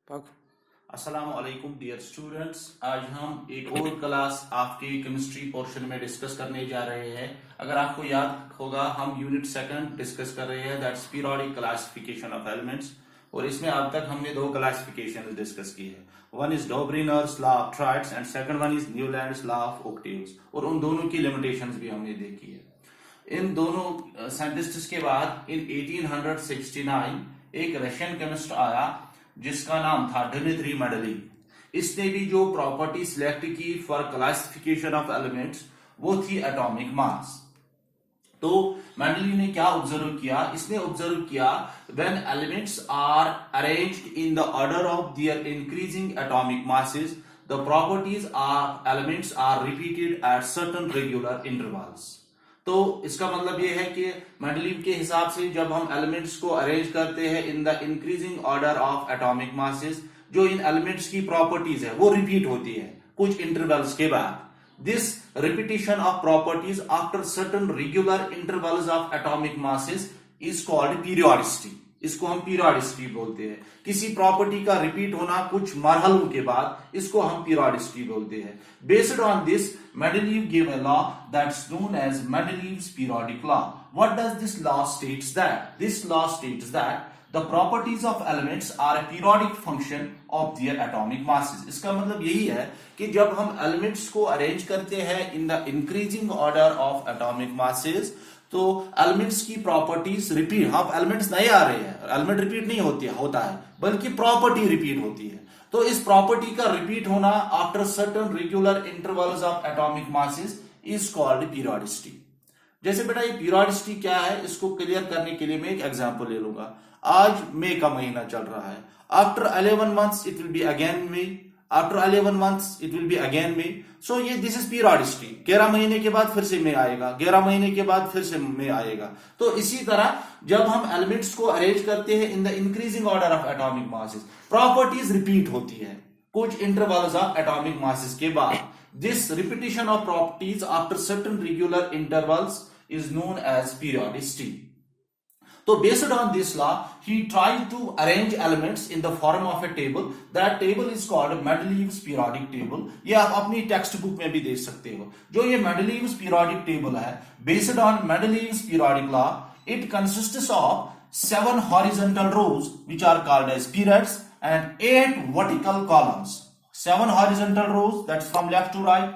पक अस्सलाम वालेकुम डियर स्टूडेंट्स। आज हम एक और क्लास आपके केमिस्ट्री पोर्शन में डिस्कस करने जा रहे हैं। अगर आपको याद होगा हम यूनिट सेकंड डिस्कस कर रहे हैं, that's periodic classification of elements. और इसमें अब तक हमने दो क्लासिफिकेशन डिस्कस की है। One is Dobereiner's law of triads and second one is Newlands law of octaves, और उन दोनों की लिमिटेशंस भी हमने देखी है। इन दोनों साइंटिस्ट्स के बाद इन 1869 एक रशियन केमिस्ट आया जिसका नाम था डिमित्री मेंडेलीव। इसने भी जो प्रॉपर्टी सिलेक्ट की फॉर क्लासिफिकेशन ऑफ एलिमेंट्स वो थी एटॉमिक मास। तो मेंडेलीव ने क्या ऑब्जर्व किया? इसने ऑब्जर्व किया when elements are arranged in the order of their increasing atomic masses, the properties of elements are repeated at certain regular intervals. तो इसका मतलब यह है कि मेंडेलीव के हिसाब से जब हम एलिमेंट्स को अरेंज करते हैं in the increasing order of atomic masses, जो इन एलिमेंट्स की प्रॉपर्टीज है वो रिपीट होती है कुछ इंटरवल्स के बाद। This repetition of properties after certain regular intervals of atomic masses is called periodicity. इसको हम पीरियोडिसिटी बोलते हैं। किसी प्रॉपर्टी का रिपीट होना कुछ मरहलों के बाद, इसको हम पीरियोडिसिटी बोलते हैं। Based on this Mendeleev gave a law that's known as Mendeleev's periodic law. What does this law states that? This law states that the properties of elements are a periodic function of their atomic masses. इसका मतलब यही है कि जब हम elements को arrange करते हैं in the increasing order of atomic masses, तो एलिमेंट्स की प्रॉपर्टीज रिपीट, हाँ एलिमेंट्स नए आ रहे हैं, एलिमेंट रिपीट नहीं होता है बल्कि प्रॉपर्टी रिपीट होती है। तो इस प्रॉपर्टी का रिपीट होना after certain regular intervals of atomic masses is called periodicity. जैसे बेटा ये पीरियोडिसिटी क्या है, इसको क्लियर करने के लिए मैं एक एग्जांपल ले लूंगा। आज मई का महीना चल रहा है। After 11 months it will be again May, after 11 months it will be again May. So ये दिस इज पीरियोडिसिटी। 11 महीने के बाद फिर से मई आएगा, 11 महीने के बाद फिर से मई आएगा। तो इसी तरह जब हम एलिमेंट्स को अरेंज करते हैं in the increasing order of atomic masses, properties repeat होती है कुछ इंटरवल्स ऑफ एटॉमिक मासेस के बाद। This repetition of properties after certain regular intervals is known as periodicity. So based on this law, he tried to arrange elements in the form of a table. That table is called Mendeleev's periodic table. ये आप अपनी text book में भी देख सकते हो। जो ये Mendeleev's periodic table है, based on Mendeleev's periodic law, it consists of 7 horizontal rows which are called as periods and 8 vertical columns. 7 horizontal rows, that's from left to right,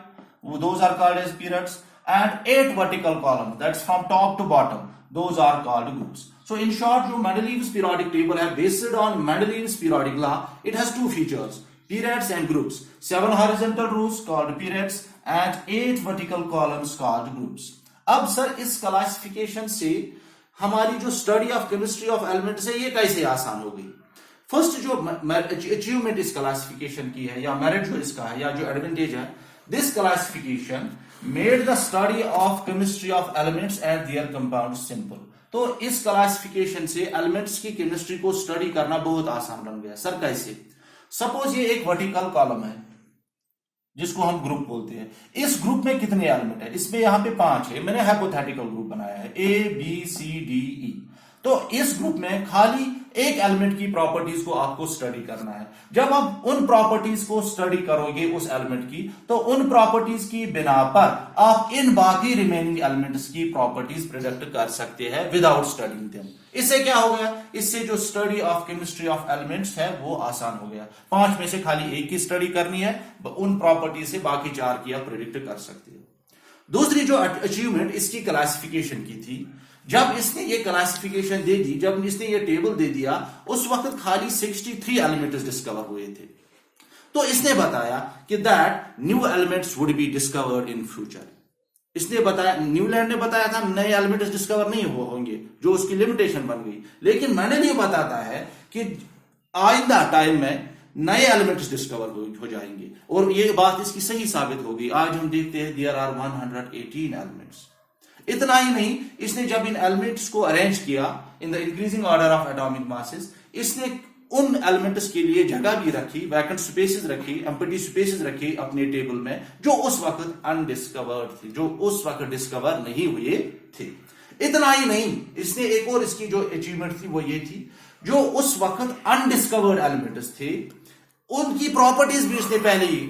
those are called as periods. And 8 vertical columns, that's from top to bottom, those are called groups. So in short, जो Mendeleev's periodic table है, based on Mendeleev's periodic law, it has two features, periods and groups. 7 horizontal rows called periods and 8 vertical columns called groups. अब sir इस classification से हमारी जो study of chemistry of elements है ये कैसे आसान हो गई? फर्स्ट जो अचीवमेंट इस क्लासिफिकेशन की है या मेरिट जो इसका है या जो एडवांटेज है, this classification made the study of chemistry of elements and their compounds simple. तो इस क्लासिफिकेशन से एलिमेंट्स की केमिस्ट्री को स्टडी करना बहुत आसान बन गया। सर कैसे? सपोज ये एक वर्टिकल कॉलम है जिसको हम ग्रुप बोलते हैं। इस ग्रुप में कितने एलिमेंट है? इसमें यहां पे 5 है। मैंने हाइपोथेटिकल ग्रुप बनाया है A B C D E। तो इस ग्रुप में खाली एक एलिमेंट की प्रॉपर्टीज को आपको स्टडी करना है। जब आप उन प्रॉपर्टीज को स्टडी करोगे उस एलिमेंट की, तो उन प्रॉपर्टीज की बिना पर आप इन बाकी रिमेनिंग एलिमेंट्स की प्रॉपर्टीज प्रिडिक्ट कर सकते हैं विदाउट स्टडिंग देम। इससे क्या हो गया? इससे जो study of chemistry of elements है वो आसान हो गया। 5 में से खाली एक की स्टडी करनी है, उन प्रॉपर्टीज से बाकी 4 की आप प्रिडिक्ट कर सकते हो। दूसरी जो अचीवमेंट इसकी क्लासिफिकेशन की थी, जब इसने ये क्लासिफिकेशन दे दी, जब इसने ये टेबल दे दिया, उस वक्त खाली 63 एलिमेंट्स डिस्कवर हुए थे। तो इसने बताया कि that new elements would be discovered in future. इसने बताया, न्यूलैंड ने बताया था नए एलिमेंट्स डिस्कवर नहीं होंगे, जो उसकी लिमिटेशन बन गई। लेकिन मैंने नहीं बताता है कि आइंदा टाइम में नए एलिमेंट्स डिस्कवर हो जाएंगे, और ये बात इसकी सही साबित होगी। आज हम देखते हैं देयर आर 118 एलिमेंट्स। इतना ही नहीं, इसने जब इन एलिमेंट्स को अरेंज किया in the increasing order of atomic masses, इसने उन एलिमेंट्स के लिए जगह भी रखी, वैकेंट स्पेसेस रखी, एम्प्टी स्पेसेस रखी अपने टेबल में, जो उस वक्त अनडिस्कवर्ड थी, जो उस वक्त डिस्कवर नहीं हुए थे। इतना ही नहीं, इसने एक और इसकी जो अचीवमेंट थी वो ये थी जो उस वक्त अनडिस्कवर्ड एलिमेंट्स थे, उनकी प्रॉपर्टीज भी इसने पहले ही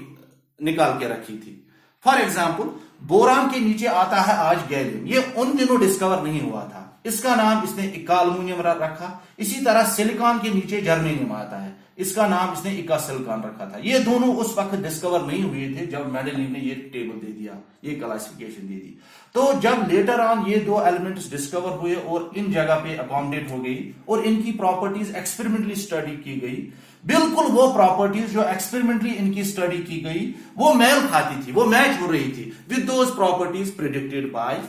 निकाल के रखी थी। फॉर एग्जाम्पल, बोरान के नीचे आता है आज गैलियम, ये उन दिनों डिस्कवर नहीं हुआ था, इसका नाम इसने इक्का अल्युमिनियम रखा। इसी तरह सिलिकॉन के नीचे जर्मेनियम आता है, इसका नाम इसने इक्का सिलिकॉन रखा था। ये दोनों उस वक्त डिस्कवर नहीं हुए थे जब मेंडेलीव ने ये टेबल दे दिया, ये क्लासिफिकेशन दे दी। तो जब लेटर ऑन ये दो एलिमेंट्स डिस्कवर हुए और इन जगह पे अकोमोडेट हो गई और इनकी प्रॉपर्टीज एक्सपेरिमेंटली स्टडी की गई, बिल्कुल वो प्रॉपर्टीज जो एक्सपेरिमेंटली इनकी स्टडी की गई वो मेल खाती थी, वो मैच हो रही थी with those properties predicted by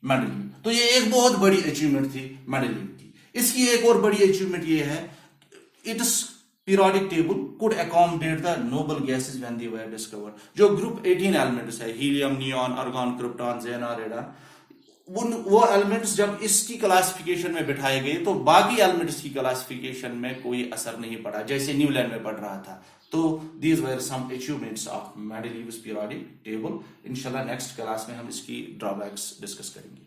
Mendeleev. तो ये एक बहुत बड़ी अचीवमेंट थी मेंडेलीव की। इसकी एक और बड़ी अचीवमेंट ये है, it's periodic table could accommodate the noble gases when they were discovered। जो ग्रुप 18 एलिमेंट्स है, helium, neon, argon, krypton, xenon, radon, वो एलिमेंट्स जब इसकी क्लासिफिकेशन में बिठाए गए तो बाकी एलिमेंट्स की क्लासिफिकेशन में कोई असर नहीं पड़ा, जैसे न्यूलैंड में पड़ रहा था। तो these were some achievements of Mendeleev's periodic table। इंशाल्लाह नेक्स्ट क्लास में हम इसकी ड्रॉबैक्स डिस्कस करेंगे।